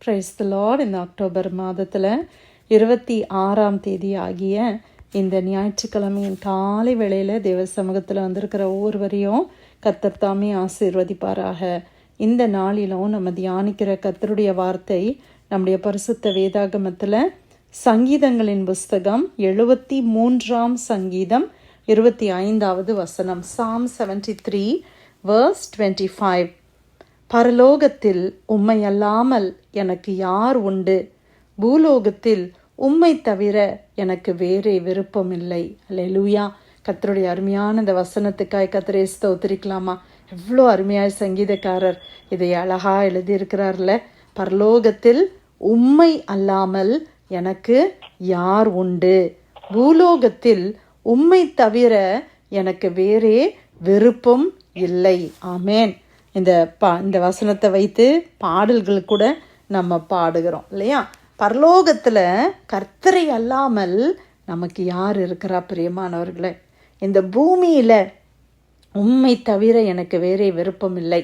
Praise the Lord. இந்த October மாதத்தில் 26ஆம் தேதி ஆகிய இந்த ஞாயிற்றுக்கிழமையின் காலை வேளையில் தேவ சமூகத்தில் வந்திருக்கிற ஒவ்வொருவரையும் கர்த்தர் தாமே ஆசீர்வதிப்பாராக. இந்த நாளிலும் நம்ம தியானிக்கிற கர்த்தருடைய வார்த்தை நம்முடைய பரிசுத்த வேதாகமத்தில் சங்கீதங்களின் புஸ்தகம் 73ஆம் சங்கீதம் 25வது வசனம். Psalm 73 verse 25. பரலோகத்தில் உம்மை அல்லாமல் எனக்கு யார் உண்டு? பூலோகத்தில் உம்மை தவிர எனக்கு வேறே விருப்பமில்லை. அல்லேலூயா. கர்த்தருடைய அருமையான இந்த வசனத்துக்காய் கர்த்தரை ஸ்தோத்திரிக்கலாமா? எவ்வளோ அருமையாய் சங்கீதக்காரர் இதை அழகா எழுதியிருக்கிறார்ல. பரலோகத்தில் உம்மை அல்லாமல் எனக்கு யார் உண்டு? பூலோகத்தில் உம்மை தவிர எனக்கு வேறே விருப்பம் இல்லை. ஆமேன். இந்த வசனத்தை வைத்து பாடல்கள் கூட நம்ம பாடுகிறோம் இல்லையா? பரலோகத்தில் கர்த்தரை அல்லாமல் நமக்கு யார் இருக்கிறா பிரியமானவர்களே? இந்த பூமியில் உம்மை தவிர எனக்கு வேறே விருப்பம் இல்லை.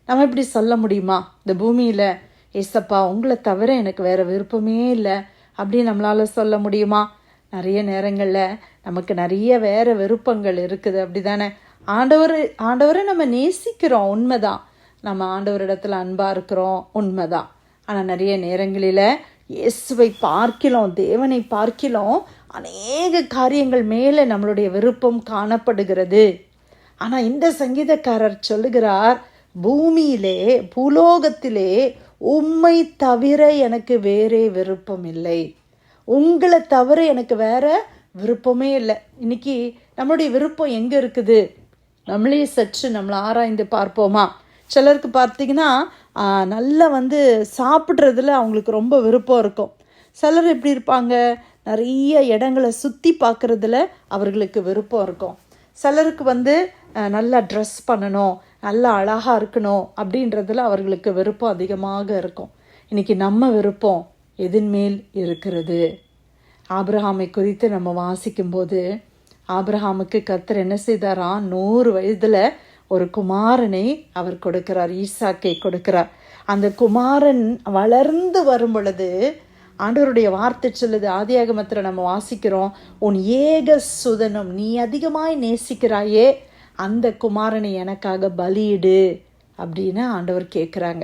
நம்ம இப்படி சொல்ல முடியுமா? இந்த பூமியில் ஏசப்பா உங்களை தவிர எனக்கு வேறு விருப்பமே இல்லை அப்படின்னு நம்மளால் சொல்ல முடியுமா? நிறைய நேரங்களில் நமக்கு நிறைய வேறு விருப்பங்கள் இருக்குது, அப்படி தானே? ஆண்டவரை நம்ம நேசிக்கிறோம், உண்மைதான். நம்ம ஆண்டவரிடத்தில் அன்பாக இருக்கிறோம், உண்மைதான். ஆனால் நிறைய நேரங்களில் இயேசுவை பார்க்கிறோம், தேவனை பார்க்கிறோம், அநேக காரியங்கள் மேலே நம்மளுடைய விருப்பம் காணப்படுகிறது. ஆனால் இந்த சங்கீதக்காரர் சொல்லுகிறார், பூலோகத்திலே உம்மை தவிர எனக்கு வேறே விருப்பம் இல்லை. உங்களை தவிர எனக்கு வேற விருப்பமே இல்லை. இன்னைக்கு நம்மளுடைய விருப்பம் எங்கே இருக்குது? நம்மளே சற்று நம்மளை ஆராய்ந்து பார்ப்போமா? சிலருக்கு பார்த்தீங்கன்னா நல்லா சாப்பிட்றதுல அவங்களுக்கு ரொம்ப விருப்பம் இருக்கும். சிலர் எப்படி இருப்பாங்க? நிறைய இடங்களை சுற்றி பார்க்குறதுல அவர்களுக்கு விருப்பம் இருக்கும். சிலருக்கு நல்லா ட்ரெஸ் பண்ணணும், நல்லா அழகாக இருக்கணும் அப்படின்றதுல அவர்களுக்கு விருப்பம் அதிகமாக இருக்கும். இன்றைக்கி நம்ம விருப்பம் எதன் மேல் இருக்கிறது? ஆபிரகாமை குறித்து நம்ம வாசிக்கும்போது, ஆபிரகாமுக்கு கர்த்தர் என்ன செய்தாராம்? 100 வயதில் ஒரு குமாரனை அவர் கொடுக்கிறார், ஈசாக்கை கொடுக்கிறார். அந்த குமாரன் வளர்ந்து வரும் பொழுது ஆண்டவருடைய வார்த்தை சொல்லுது, ஆதியாகமத்தில் நம்ம வாசிக்கிறோம், உன் ஏக சுதனும் நீ அதிகமாய் நேசிக்கிறாயே அந்த குமாரனை எனக்காக பலியிடு அப்படின்னு ஆண்டவர் கேட்குறாங்க.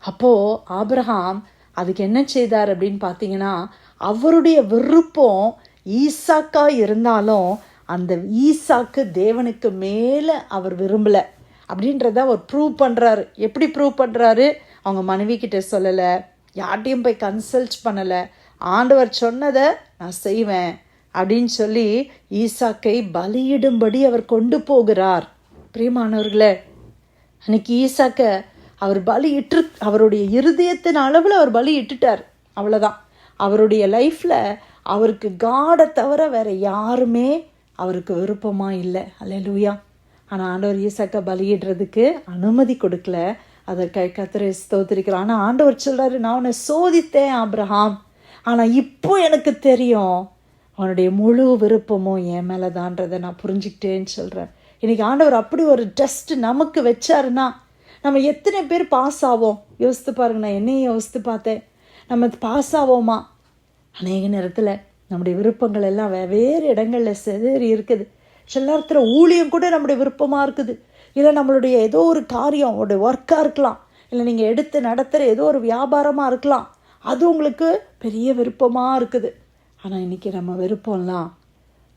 அப்போது ஆபிரகாம் அதுக்கு என்ன செய்தார் அப்படின்னு பார்த்தீங்கன்னா, அவருடைய விருப்பம் ஈசாக்கா இருந்தாலும் அந்த ஈசாக்கு தேவனுக்கு மேலே அவர் விரும்பலை அப்படின்றத அவர் ப்ரூவ் பண்ணுறாரு. எப்படி ப்ரூவ் பண்ணுறாரு? அவங்க மனைவி கிட்ட சொல்லலை, யார்ட்டையும் போய் கன்சல்ட் பண்ணலை, ஆண்டவர் சொன்னதை நான் செய்வேன் அப்படின்னு சொல்லி ஈசாக்கை பலியிடும்படி அவர் கொண்டு போகிறார். பிரியமானவர்களே, அன்னைக்கு ஈசாக்க அவர் அவருடைய இருதயத்தின் அளவில் அவர் பலி இட்டுட்டார், அவ்வளோதான். அவருடைய லைஃப்பில் அவருக்கு காடை தவிர வேறு யாருமே அவருக்கு விருப்பமாக இல்லை. அல்லேலூயா. ஆனால் ஆண்டவர் ஈசாக்கை பலியிடுறதுக்கு அனுமதி கொடுக்கல. அதற்காக கர்த்தரை ஸ்தோத்திரிக்கிறார். ஆனால் ஆண்டவர் சொல்கிறாரு, நான் உன்னை சோதித்தேன் ஆபிரகாம், ஆனால் இப்போ எனக்கு தெரியும் அவனுடைய முழு விருப்பமும் என் மேலே தான்றதை நான் புரிஞ்சுக்கிட்டேன்னு சொல்கிறேன். இன்றைக்கி ஆண்டவர் அப்படி ஒரு டெஸ்ட் நமக்கு வச்சாருன்னா நம்ம எத்தனை பேர் பாஸ் ஆவோம்? யோசித்து பாருங்க. நான் என்னையும் யோசித்து பார்த்தேன், நம்ம பாஸ் ஆவோமா? அநேக நேரத்தில் நம்முடைய விருப்பங்கள் எல்லாம் வேறு இடங்களில் சிதறி இருக்குது. சில நேரத்தில் ஊழியம் கூட நம்முடைய விருப்பமாக இருக்குது, இல்லை நம்மளுடைய ஏதோ ஒரு காரியம், ஒரு ஒர்க்காக இருக்கலாம், இல்லை நீங்கள் எடுத்து நடத்துகிற ஏதோ ஒரு வியாபாரமாக இருக்கலாம், அது உங்களுக்கு பெரிய விருப்பமாக இருக்குது. ஆனால் இன்றைக்கி நம்ம விருப்பம்லாம்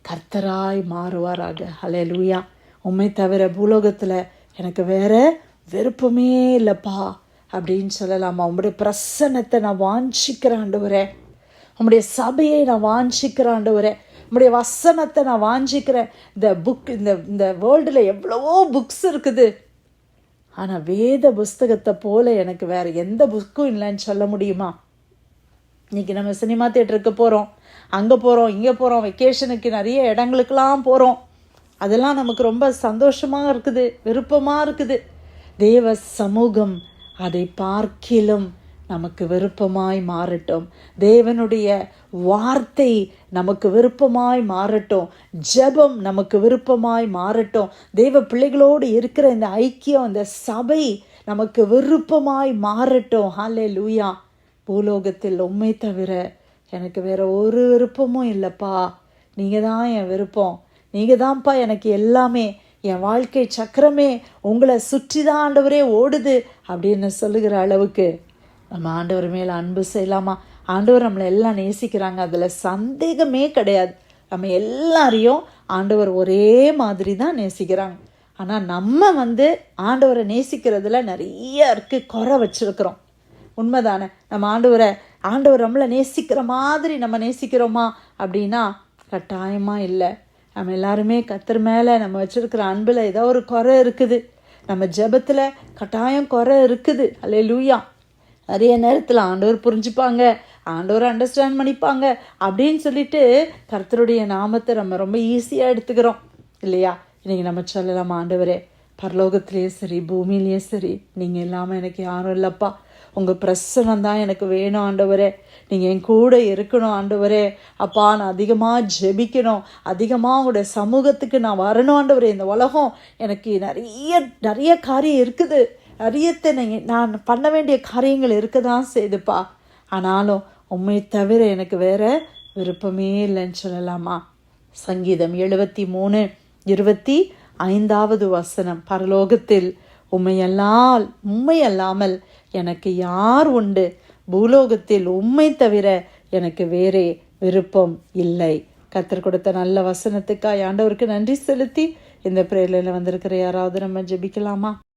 கர்த்தராய் மாறுவாராக. அல்லேலூயா. உம்மை தவிர பூலோகத்தில் எனக்கு வேறு விருப்பமே இல்லைப்பா அப்படின்னு சொல்லலாமா? உங்களுடைய பிரசன்னத்தை நான் வாஞ்சிக்கிறேன் ஆண்டவரே, உங்களுடைய சபையை நான் வாஞ்சிக்கிறேன் ஆண்டவரே, உங்களுடைய வசனத்தை நான் வாஞ்சிக்கிறேன். இந்த வேர்ல்டில் எவ்வளவோ புக்ஸ் இருக்குது, ஆனால் வேத புஸ்தகத்தை போல எனக்கு வேறு எந்த புக்கும் இல்லைன்னு சொல்ல முடியுமா? இன்றைக்கி நம்ம சினிமா தியேட்டருக்கு போகிறோம், அங்கே போகிறோம், இங்கே போகிறோம், வெக்கேஷனுக்கு நிறைய இடங்களுக்கெல்லாம் போகிறோம். அதெல்லாம் நமக்கு ரொம்ப சந்தோஷமாக இருக்குது, விருப்பமாக இருக்குது. தேவ சமூகம் அதை பார்க்கிலும் நமக்கு விருப்பமாய் மாறட்டும். தேவனுடைய வார்த்தை நமக்கு விருப்பமாய் மாறட்டும். ஜெபம் நமக்கு விருப்பமாய் மாறட்டும். தேவ பிள்ளைகளோடு இருக்கிற இந்த ஐக்கியம், இந்த சபை நமக்கு விருப்பமாய் மாறட்டும். ஹல்லேலூயா. பூலோகத்தில் உம்மை தவிர எனக்கு வேற ஒரு விருப்பமும் இல்லைப்பா. நீங்கள் தான் என் விருப்பம். நீங்கள் தான்ப்பா எனக்கு எல்லாமே. என் வாழ்க்கை சக்கரமே உங்களை சுற்றி தான் ஆண்டவரே ஓடுது அப்படின்னு சொல்லுகிற அளவுக்கு நம்ம ஆண்டவர் மேலே அன்பு செய்யலாமா? ஆண்டவர் நம்மளை எல்லாம் நேசிக்கிறாங்க, அதில் சந்தேகமே கிடையாது. நம்ம எல்லாரையும் ஆண்டவர் ஒரே மாதிரி தான் நேசிக்கிறாங்க. ஆனால் நம்ம ஆண்டவரை நேசிக்கிறதுல நிறைய குறை வச்சிருக்கிறோம். உண்மைதானே? நம்ம ஆண்டவர் நம்மளை நேசிக்கிற மாதிரி நம்ம நேசிக்கிறோமா அப்படின்னா கட்டாயமாக இல்லை. நம்ம எல்லாருமே கர்த்தர் மேலே நம்ம வச்சிருக்கிற அன்பில் ஏதோ ஒரு குறை இருக்குது. நம்ம ஜெபத்தில் கட்டாயம் குறை இருக்குது. அல்லேலூயா. நிறைய நேரத்தில் ஆண்டவர் புரிஞ்சுப்பாங்க, ஆண்டவர் அண்டர்ஸ்டாண்ட் பண்ணிப்பாங்க அப்படின்னு சொல்லிட்டு கர்த்தருடைய நாமத்தை நம்ம ரொம்ப ஈஸியாக எடுத்துக்கிறோம் இல்லையா? இன்றைக்கி நம்ம சொல்லலாம், ஆண்டவரே பரலோகத்திலேயும் சரி பூமியிலையும் சரி நீங்கள் இல்லாமல் எனக்கு யாரும் இல்லைப்பா. உங்கள் பிரசனம் தான் எனக்கு வேணும் ஆண்டவரே. நீங்கள் என் கூட இருக்கணும் ஆண்டவரே. அப்பா, நான் அதிகமாக ஜெபிக்கணும், அதிகமாக உங்களுடைய சமூகத்துக்கு நான் வரணும் ஆண்டவரே. இந்த உலகம் எனக்கு நிறைய காரியம் இருக்குது, நான் பண்ண வேண்டிய காரியங்கள் இருக்க தான் செய்துப்பா. ஆனாலும் உம்மை தவிர எனக்கு வேற விருப்பமே இல்லைன்னு சொல்லலாமா? சங்கீதம் 73:25 பரலோகத்தில் உம்மை அல்லாமல் எனக்கு யார் உண்டு? பூலோகத்தில் உம்மை தவிர எனக்கு வேறே விருப்பம் இல்லை. கர்த்தர் கொடுத்த நல்ல வசனத்துக்காக ஆண்டவருக்கு நன்றி செலுத்தி இந்த பிரேயரில் வந்திருக்கிற யாராவது நம்ம ஜெபிக்கலாமா?